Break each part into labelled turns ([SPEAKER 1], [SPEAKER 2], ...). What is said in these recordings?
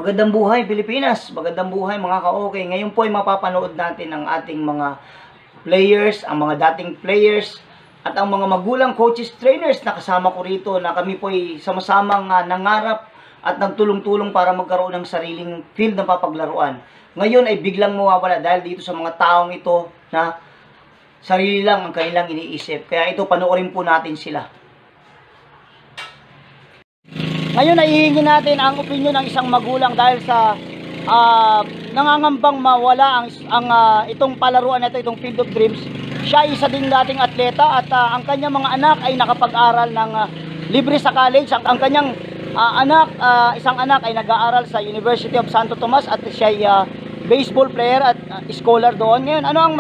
[SPEAKER 1] Magandang buhay Pilipinas, magandang buhay mga ka-okay. Ngayon po ay mapapanood natin ang ating mga players, ang mga dating players at ang mga magulang coaches, trainers na kasama ko rito na kami po ay sama-samang nangarap at nagtulong-tulong para magkaroon ng sariling field na papaglaruan. Ngayon ay biglang mawawala dahil dito sa mga taong ito na sarili lang ang kanilang iniisip. Kaya ito, panoorin po natin sila. Ngayon ay hihingi natin ang opinion ng isang magulang dahil sa nangangambang mawala itong palaruan na ito, itong Field of Dreams. Siya ay isa din dating atleta at ang kanyang mga anak ay nakapag-aral ng libre sa college. Ang kanyang isang anak ay nag-aaral sa University of Santo Tomas at siya ay baseball player at scholar doon. Ngayon, ano ang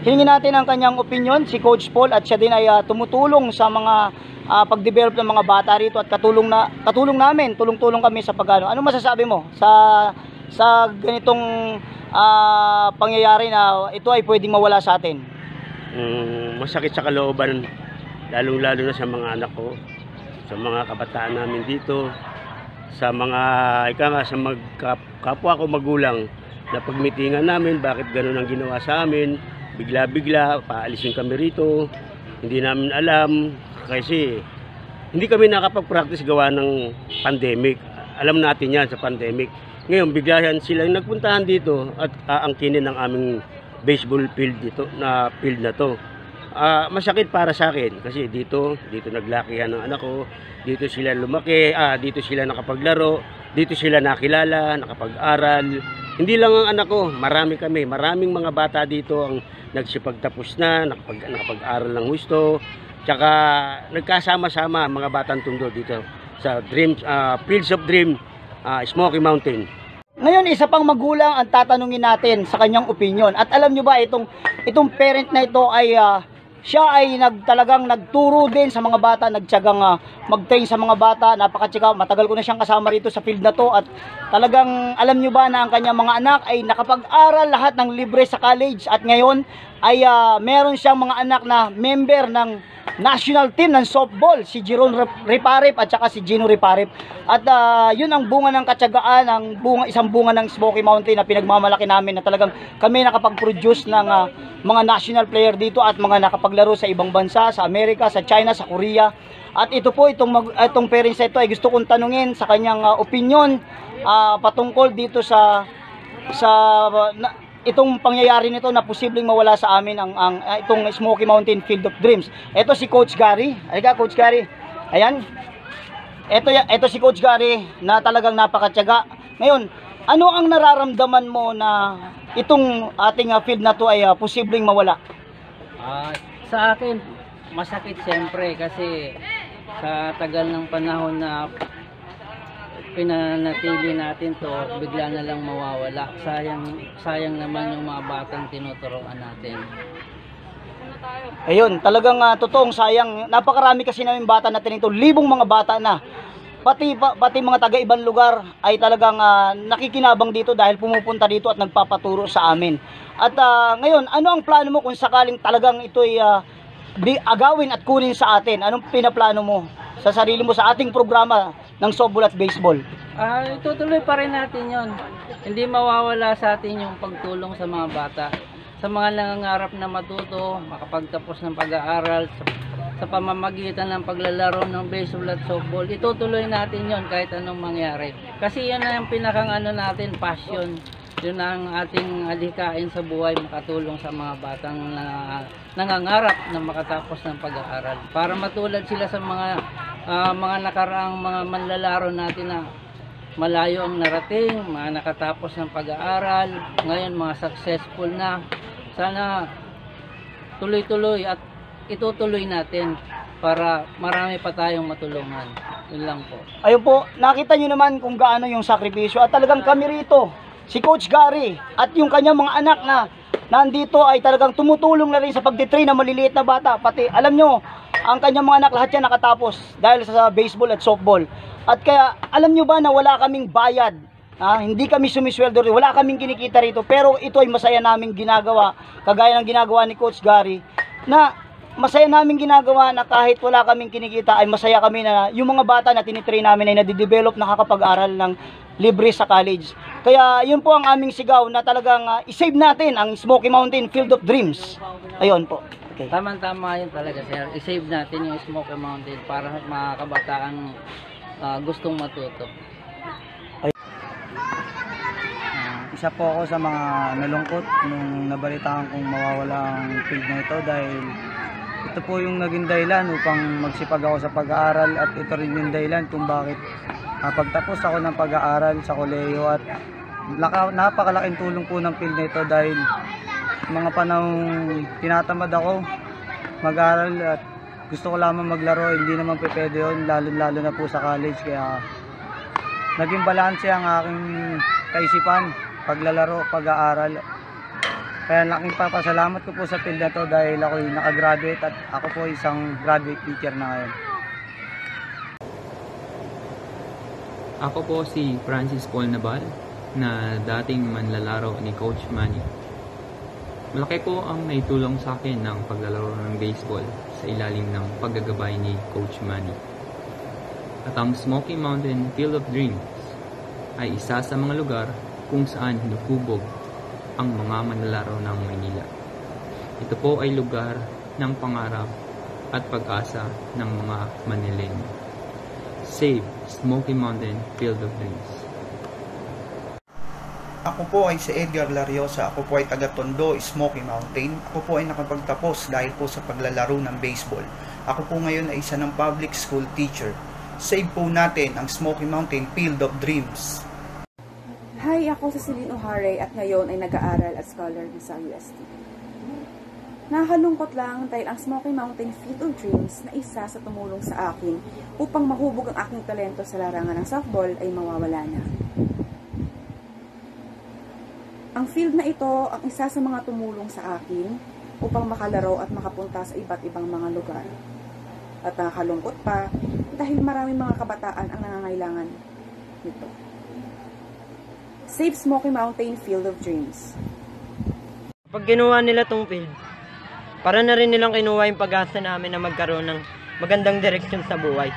[SPEAKER 1] hingin natin ang kanyang opinion, si Coach Paul, at siya din ay tumutulong sa mga pag-develop ng mga bata rito at tulong kami sa pagano. Ano masasabi mo sa ganitong pangyayari na ito ay pwedeng mawala sa atin?
[SPEAKER 2] Masakit sa kalooban, lalong-lalo na sa mga anak ko, sa mga kabataan namin dito, sa mga kapwa ko magulang na pagmitingan namin, bakit gano'n ang ginawa sa amin, bigla-bigla, paalisin kami rito, hindi namin alam, kasi hindi kami nakapag-practice gawa ng pandemic. Alam natin yan sa pandemic. Ngayon, biglahan sila yung nagpuntahan dito at aangkinin ng aming baseball field na to. Masakit para sa akin kasi dito naglakihan ng anak ko, dito sila lumaki, dito sila nakapaglaro, dito sila nakilala, nakapag-aral. Hindi lang ang anak ko, maraming mga bata dito ang nagsipagtapos na, nakapag-aral ng husto. Tsaka nagkasama-sama mga batang Tondo dito sa Fields of Dream, Smoky Mountain.
[SPEAKER 1] Ngayon, isa pang magulang ang tatanungin natin sa kanyang opinion. At alam nyo ba, itong parent na ito ay siya ay talagang nagturo din sa mga bata, nagtiyagang mag-train sa mga bata. Napakatiyaga, matagal ko na siyang kasama rito sa field na to at talagang alam nyo ba na ang kanyang mga anak ay nakapag-aral lahat ng libre sa college at ngayon ay meron siyang mga anak na member ng national team ng softball, si Jeron Riparip at saka si Gino Riparip. At yun ang bunga ng katyagaan, isang bunga ng Smoky Mountain na pinagmamalaki namin na talagang kami nakapag-produce ng mga national player dito at mga nakapaglaro sa ibang bansa, sa Amerika, sa China, sa Korea. At ito po, itong parents ito ay gusto kong tanungin sa kanyang opinion patungkol dito itong pangyayari nito na posibleng mawala sa amin itong Smoky Mountain Field of Dreams. Ito si Coach Gary. Halika, Coach Gary. Ayan. Ito si Coach Gary na talagang napakatyaga. Ngayon, ano ang nararamdaman mo na itong ating field na to ay posibleng mawala?
[SPEAKER 3] Sa akin, masakit siyempre kasi sa tagal ng panahon na pinanatili natin to, bigla na lang mawawala. Sayang naman yung mga batang tinuturuan natin.
[SPEAKER 1] Ayun, talagang totoong sayang. Napakarami kasi namin bata na tinito, libong mga bata na. Pati mga taga-ibang lugar ay talagang nakikinabang dito dahil pumupunta dito at nagpapaturo sa amin. At ngayon, ano ang plano mo kung sakaling talagang ito ay agawin at kunin sa atin? Anong pinaplano mo sa sarili mo sa ating programa ng softball at baseball?
[SPEAKER 3] Itutuloy pa rin natin yon. Hindi mawawala sa atin yung pagtulong sa mga bata, sa mga nangangarap na matuto, makapagtapos ng pag-aaral sa pamamagitan ng paglalaro ng baseball at softball. Itutuloy natin yon kahit anong mangyari. Kasi yan na yung pinakang natin, passion. Yun ang ating adhikain sa buhay, makatulong sa mga batang nangangarap na makatapos ng pag-aaral. Para matulad sila sa mga nakaraang mga manlalaro natin na malayo ang narating, mga nakatapos ng pag-aaral, ngayon mga successful na. Sana tuloy-tuloy at itutuloy natin para marami pa tayong matulungan. Yun lang po.
[SPEAKER 1] Ayun po, nakita nyo naman kung gaano yung sakripisyo at talagang kami rito, si Coach Gary at yung kanyang mga anak na nandito ay talagang tumutulong na rin sa pagtitrain ng maliliit na bata. Pati alam nyo, ang kanyang mga anak lahat yan nakatapos dahil sa baseball at softball. At kaya alam nyo ba na wala kaming bayad, hindi kami sumisweldo rin, wala kaming kinikita rito, pero ito ay masaya naming ginagawa, kagaya ng ginagawa ni Coach Gary, na masaya namin ginagawa na kahit wala kaming kinikita ay masaya kami na yung mga bata na tinitrain namin ay nadidevelop, nakakapag-aral ng libre sa college. Kaya yun po ang aming sigaw na talagang isave natin ang Smoky Mountain Field of Dreams. Ayun po. Okay.
[SPEAKER 3] Tama-tama yun talaga, sir. I-save natin yung Smoky Mountain para sa mga kabataan gustong matuto.
[SPEAKER 4] Isa po ako sa mga nalungkot nung nabalitaan kong mawawala ang field na ito dahil ito po yung naging dahilan upang magsipag ako sa pag-aaral at ito rin yung dahilan kung bakit pagtapos ako ng pag-aaral sa kolehiyo at napakalaking tulong po ng field na ito dahil mga panahong tinatamad ako mag-aral at gusto ko lamang maglaro, hindi naman pwede yun lalo na po sa college, kaya naging balanse ang aking kaisipan, paglalaro, pag-aaral. Kaya laking papasalamat ko po sa field na to dahil ako nakagraduate at ako po isang graduate teacher na ngayon.
[SPEAKER 5] Ako po si Francis Paul Nabal na dating manlalaro ni Coach Manny. Malaki po ang naitulong sa akin ng paglalaro ng baseball sa ilalim ng paggagabay ni Coach Manny. At ang Smoky Mountain Field of Dreams ay isa sa mga lugar kung saan hinukubog ang mga manlalaro ng Maynila. Ito po ay lugar ng pangarap at pag-asa ng mga Manileño. Save Smoky Mountain Field of Dreams.
[SPEAKER 6] Ako po ay si Edgar Lariosa. Ako po ay taga-Tondo, Smoky Mountain. Ako po ay nakapagtapos dahil po sa paglalaro ng baseball. Ako po ngayon ay isa ng public school teacher. Save po natin ang Smoky Mountain Field of Dreams.
[SPEAKER 7] Hi, ako si Celine O'Hare at ngayon ay nag-aaral at scholar sa UST. Nakakalungkot lang dahil ang Smoky Mountain Field of Dreams na isa sa tumulong sa akin upang mahubog ang aking talento sa larangan ng softball ay mawawala na. Ang field na ito ang isa sa mga tumulong sa akin upang makalaro at makapunta sa iba't ibang mga lugar. At nakakalungkot pa dahil maraming mga kabataan ang nangangailangan nito. Save Smoky Mountain Field of Dreams.
[SPEAKER 8] Pag kinuha nila tong field, para na rin nilang kinuha yung pag-asa namin na magkaroon ng magandang direksyon sa buhay.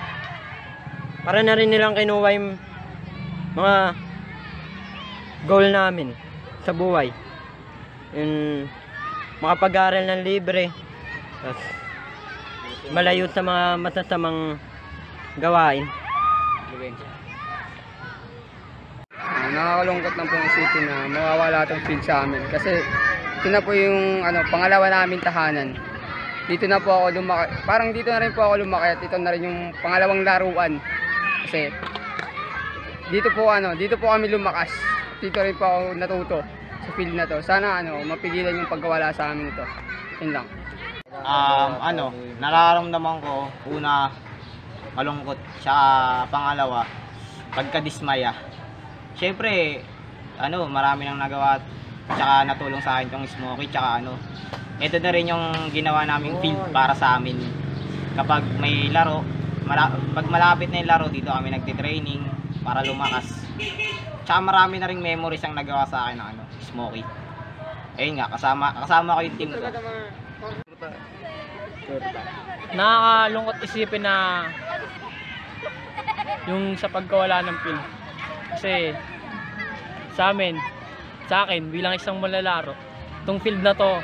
[SPEAKER 8] Para na rin nilang kinuha yung mga goal namin sa buhay. Yung makapag-aral ng libre, tapos malayo sa mga masasamang gawain.
[SPEAKER 4] Nakakalungkot lang pong isipin na mawawala itong field sa amin kasi ito na po yung pangalawa namin tahanan. Dito na po ako lumaki, parang dito na rin po ako lumaki at ito na rin yung pangalawang laruan kasi dito po kami lumakas, dito rin po ako natuto sa field na to. Sana mapigilan yung pagkawala sa amin ito. Yun lang.
[SPEAKER 9] Nararamdaman ko, una, malungkot, tsaka pangalawa, pagkadismaya. Siyempre, marami nang nagawa at tsaka natulong sa akin tong Smoky, tsaka ito na rin yung ginawa naming field para sa amin. Kapag may laro, pag malapit na yung laro, dito kami nagtitraining para lumakas. Tsaka marami na ring memories ang nagawa sa akin ng Smoky. Ayun nga, kasama ko yung team ko.
[SPEAKER 10] Nakakalungkot isipin na yung sa pagkawala ng field. Kasi sa akin bilang isang malalaro, itong field na to,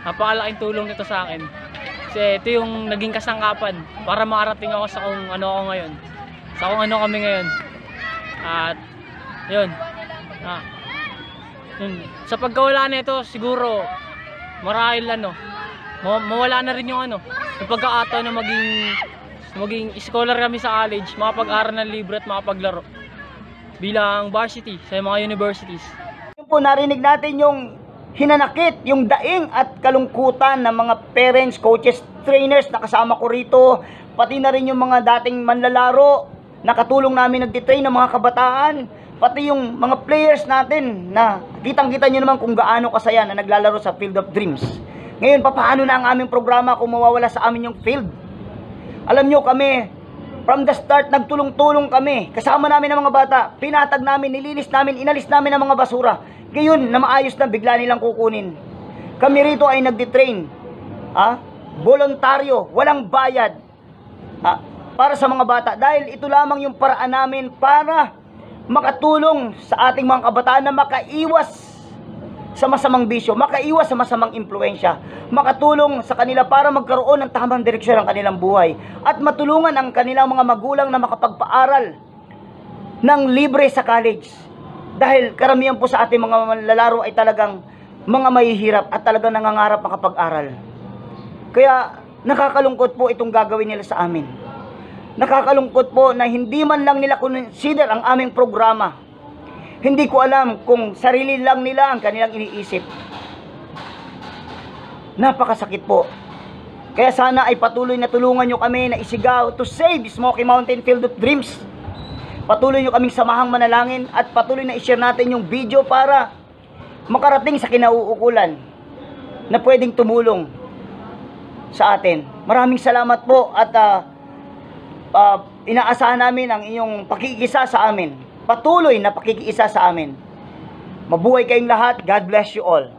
[SPEAKER 10] napakalaking tulong nito sa akin. Kasi ito yung naging kasangkapan para makarating ako sa kung ano ako ngayon. Sa kung ano kami ngayon. At yun. Sa pagkawala nito, siguro marahil mawala na rin yung yung pagkakataon na maging scholar kami sa college, makapag-aral ng libre at makapaglaro bilang varsity sa mga universities.
[SPEAKER 1] Yung po narinig natin yung hinanakit, yung daing at kalungkutan ng mga parents, coaches, trainers na kasama ko rito, pati na rin yung mga dating manlalaro na katulong namin nagtitrain ng mga kabataan, pati yung mga players natin na kitang-kita nyo naman kung gaano kasaya na naglalaro sa Field of Dreams. Ngayon, paano na ang aming programa kung mawawala sa amin yung field? Alam nyo kami, from the start, nagtulong-tulong kami. Kasama namin ang mga bata. Pinatag namin, nilinis namin, inalis namin ang mga basura. Ngayon, na maayos na, bigla nilang kukunin. Kami rito ay nagtitrain. Voluntaryo, walang bayad. Para sa mga bata. Dahil ito lamang yung paraan namin para makatulong sa ating mga kabataan na makaiwas sa masamang bisyo, makaiwas sa masamang impluensya, makatulong sa kanila para magkaroon ng tamang direksyon ng kanilang buhay, at matulungan ang kanilang mga magulang na makapagpaaral ng libre sa college. Dahil karamihan po sa ating mga manlalaro ay talagang mga mahihirap at talagang nangangarap makapag-aral. Kaya nakakalungkot po itong gagawin nila sa amin. Nakakalungkot po na hindi man lang nila consider ang aming programa. Hindi ko alam kung sarili lang nila ang kanilang iniisip. Napakasakit po. Kaya sana ay patuloy na tulungan nyo kami na isigaw to save Smoky Mountain Field of Dreams. Patuloy nyo kaming samahang manalangin at patuloy na i-share natin yung video para makarating sa kinauukulan na pwedeng tumulong sa atin. Maraming salamat po at inaasahan namin ang inyong pakikisa sa amin. Patuloy na pakikiisa sa amin. Mabuhay kayong lahat. God bless you all.